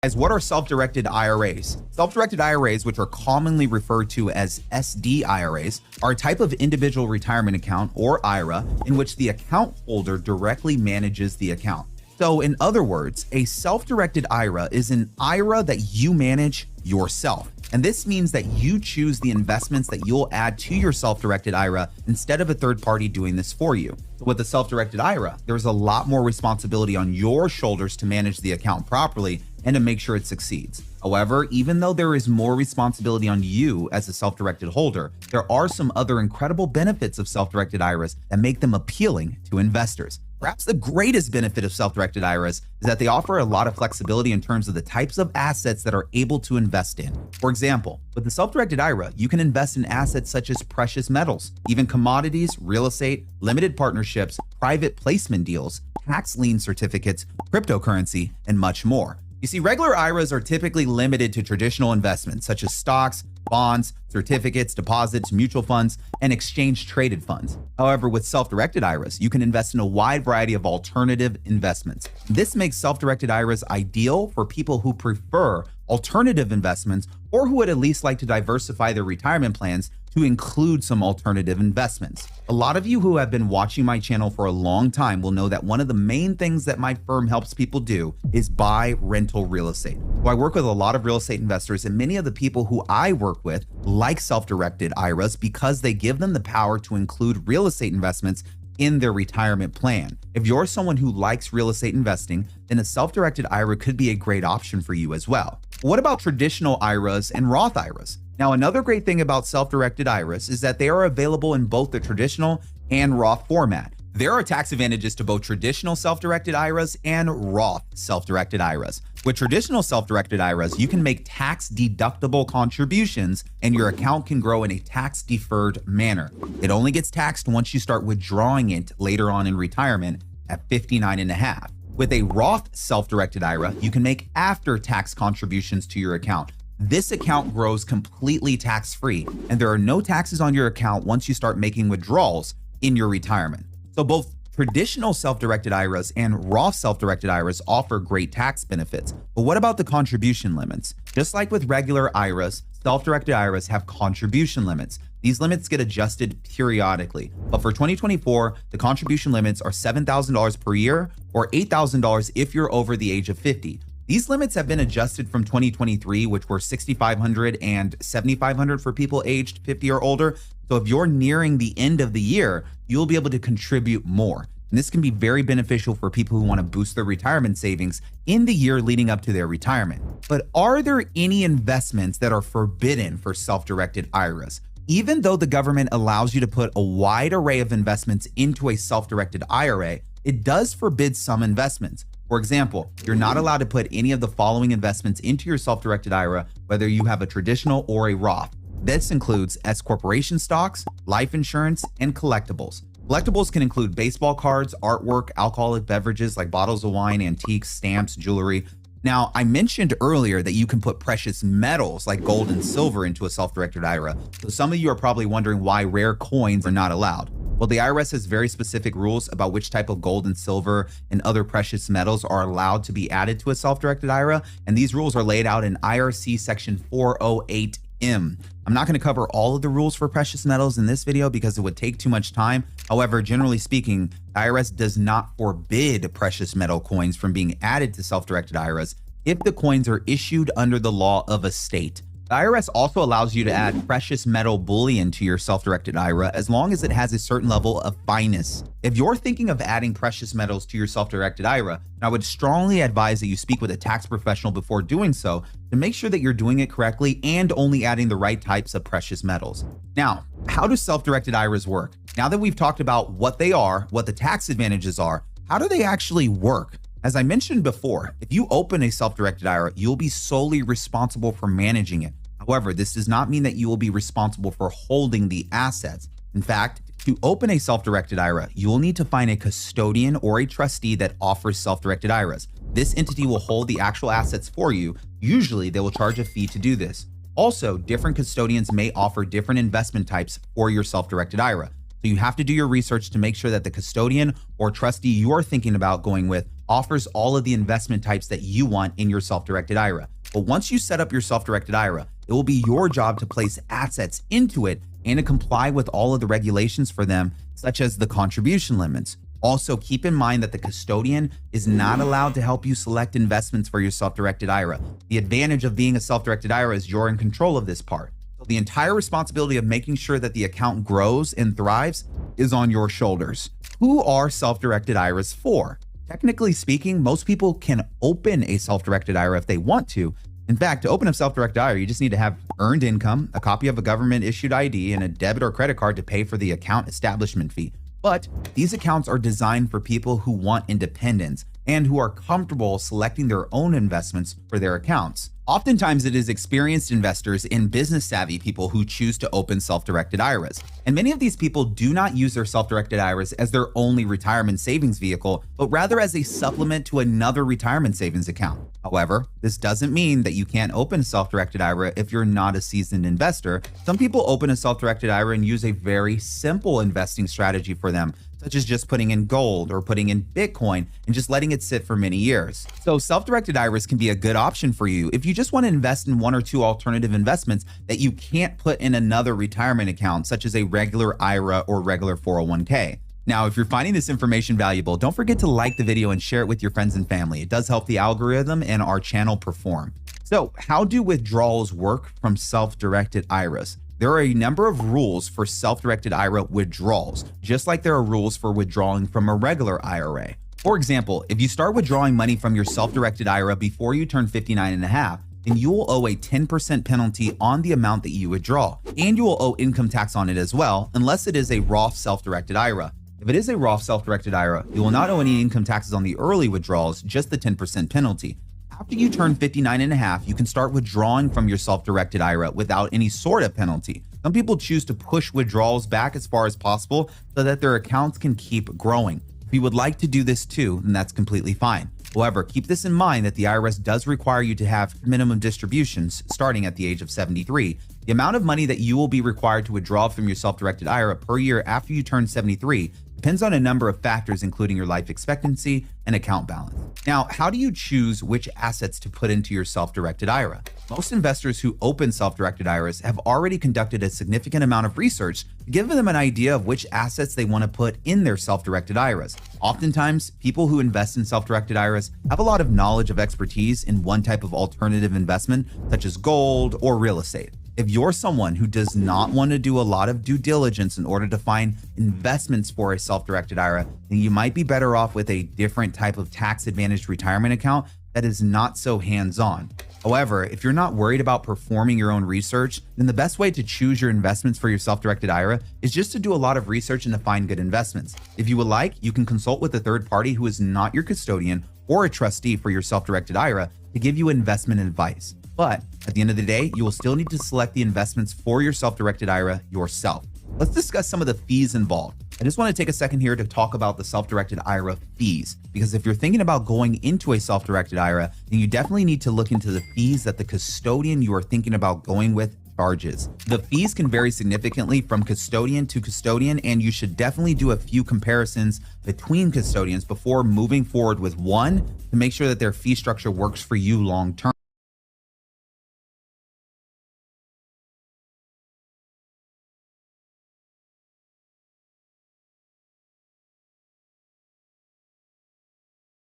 Guys, what are self-directed IRAs? Self-directed IRAs, which are commonly referred to as SDIRAs, are a type of individual retirement account, or IRA, in which the account holder directly manages the account. So in other words, a self-directed IRA is an IRA that you manage yourself. And this means that you choose the investments that you'll add to your self-directed IRA instead of a third party doing this for you. With a self-directed IRA, there's a lot more responsibility on your shoulders to manage the account properly and to make sure it succeeds. However, even though there is more responsibility on you as a self-directed holder, there are some other incredible benefits of self-directed IRAs that make them appealing to investors. Perhaps the greatest benefit of self-directed IRAs is that they offer a lot of flexibility in terms of the types of assets that are able to invest in. For example, with the self-directed IRA, you can invest in assets such as precious metals, even commodities, real estate, limited partnerships, private placement deals, tax lien certificates, cryptocurrency, and much more. You see, regular IRAs are typically limited to traditional investments such as stocks, bonds, certificates, deposits, mutual funds, and exchange-traded funds. However, with self-directed IRAs, you can invest in a wide variety of alternative investments. This makes self-directed IRAs ideal for people who prefer alternative investments or who would at least like to diversify their retirement plans to include some alternative investments. A lot of you who have been watching my channel for a long time will know that one of the main things that my firm helps people do is buy rental real estate. So I work with a lot of real estate investors, and many of the people who I work with like self-directed IRAs because they give them the power to include real estate investments in their retirement plan. If you're someone who likes real estate investing, then a self-directed IRA could be a great option for you as well. What about traditional IRAs and Roth IRAs? Now, another great thing about self-directed IRAs is that they are available in both the traditional and Roth format. There are tax advantages to both traditional self-directed IRAs and Roth self-directed IRAs. With traditional self-directed IRAs, you can make tax-deductible contributions and your account can grow in a tax-deferred manner. It only gets taxed once you start withdrawing it later on in retirement at 59.5. With a Roth self-directed IRA, you can make after-tax contributions to your account. This account grows completely tax-free, and there are no taxes on your account once you start making withdrawals in your retirement. So both traditional self-directed IRAs and Roth self-directed IRAs offer great tax benefits. But what about the contribution limits? Just like with regular IRAs, self-directed IRAs have contribution limits. These limits get adjusted periodically. But for 2024, the contribution limits are $7,000 per year or $8,000 if you're over the age of 50. These limits have been adjusted from 2023, which were $6,500 and $7,500 for people aged 50 or older. So if you're nearing the end of the year, you'll be able to contribute more. And this can be very beneficial for people who want to boost their retirement savings in the year leading up to their retirement. But are there any investments that are forbidden for self-directed IRAs? Even though the government allows you to put a wide array of investments into a self-directed IRA, it does forbid some investments. For example, you're not allowed to put any of the following investments into your self-directed IRA, whether you have a traditional or a Roth. This includes S corporation stocks, life insurance, and collectibles. Collectibles can include baseball cards, artwork, alcoholic beverages like bottles of wine, antiques, stamps, jewelry. Now, I mentioned earlier that you can put precious metals like gold and silver into a self-directed IRA. So some of you are probably wondering why rare coins are not allowed. Well, the IRS has very specific rules about which type of gold and silver and other precious metals are allowed to be added to a self-directed IRA, and these rules are laid out in IRC section 408M. I'm not going to cover all of the rules for precious metals in this video because it would take too much time. However, generally speaking, the IRS does not forbid precious metal coins from being added to self-directed IRAs if the coins are issued under the law of a state. The IRS also allows you to add precious metal bullion to your self-directed IRA as long as it has a certain level of fineness. If you're thinking of adding precious metals to your self-directed IRA, I would strongly advise that you speak with a tax professional before doing so to make sure that you're doing it correctly and only adding the right types of precious metals. Now, how do self-directed IRAs work? Now that we've talked about what they are, what the tax advantages are, how do they actually work? As I mentioned before, if you open a self-directed IRA, you'll be solely responsible for managing it. However, this does not mean that you will be responsible for holding the assets. In fact, to open a self-directed IRA, you will need to find a custodian or a trustee that offers self-directed IRAs. This entity will hold the actual assets for you. Usually, they will charge a fee to do this. Also, different custodians may offer different investment types for your self-directed IRA. So you have to do your research to make sure that the custodian or trustee you are thinking about going with offers all of the investment types that you want in your self-directed IRA. But once you set up your self-directed IRA, it will be your job to place assets into it and to comply with all of the regulations for them, such as the contribution limits. Also, keep in mind that the custodian is not allowed to help you select investments for your self-directed IRA. The advantage of being a self-directed IRA is you're in control of this part. So the entire responsibility of making sure that the account grows and thrives is on your shoulders. Who are self-directed IRAs for? Technically speaking, most people can open a self-directed IRA if they want to. In fact, to open a self-directed IRA, you just need to have earned income, a copy of a government-issued ID, and a debit or credit card to pay for the account establishment fee. But these accounts are designed for people who want independence and who are comfortable selecting their own investments for their accounts. Oftentimes, it is experienced investors and business-savvy people who choose to open self-directed IRAs. And many of these people do not use their self-directed IRAs as their only retirement savings vehicle, but rather as a supplement to another retirement savings account. However, this doesn't mean that you can't open a self-directed IRA if you're not a seasoned investor. Some people open a self-directed IRA and use a very simple investing strategy for them, such as just putting in gold or putting in Bitcoin and just letting it sit for many years. So self-directed IRAs can be a good option for you if you just want to invest in one or two alternative investments that you can't put in another retirement account, such as a regular IRA or regular 401k. Now, if you're finding this information valuable, don't forget to like the video and share it with your friends and family. It does help the algorithm and our channel perform. So how do withdrawals work from self-directed IRAs? There are a number of rules for self-directed IRA withdrawals, just like there are rules for withdrawing from a regular IRA. For example, if you start withdrawing money from your self-directed IRA before you turn 59 and a half, then you will owe a 10% penalty on the amount that you withdraw, and you will owe income tax on it as well, unless it is a Roth self-directed IRA. If it is a Roth self-directed IRA, you will not owe any income taxes on the early withdrawals, just the 10% penalty. After you turn 59 and a half, you can start withdrawing from your self-directed IRA without any sort of penalty. Some people choose to push withdrawals back as far as possible so that their accounts can keep growing. If you would like to do this too, then that's completely fine. However, keep this in mind that the IRS does require you to have minimum distributions starting at the age of 73. The amount of money that you will be required to withdraw from your self-directed IRA per year after you turn 73 depends on a number of factors, including your life expectancy and account balance. Now, how do you choose which assets to put into your self-directed IRA? Most investors who open self-directed IRAs have already conducted a significant amount of research to give them an idea of which assets they want to put in their self-directed IRAs. Oftentimes, people who invest in self-directed IRAs have a lot of knowledge of expertise in one type of alternative investment, such as gold or real estate. If you're someone who does not want to do a lot of due diligence in order to find investments for a self-directed IRA, then you might be better off with a different type of tax-advantaged retirement account that is not so hands-on. However, if you're not worried about performing your own research, then the best way to choose your investments for your self-directed IRA is just to do a lot of research and to find good investments. If you would like, you can consult with a third party who is not your custodian or a trustee for your self-directed IRA to give you investment advice. But at the end of the day, you will still need to select the investments for your self-directed IRA yourself. Let's discuss some of the fees involved. I just want to take a second here to talk about the self-directed IRA fees, because if you're thinking about going into a self-directed IRA, then you definitely need to look into the fees that the custodian you are thinking about going with charges. The fees can vary significantly from custodian to custodian, and you should definitely do a few comparisons between custodians before moving forward with one to make sure that their fee structure works for you long term.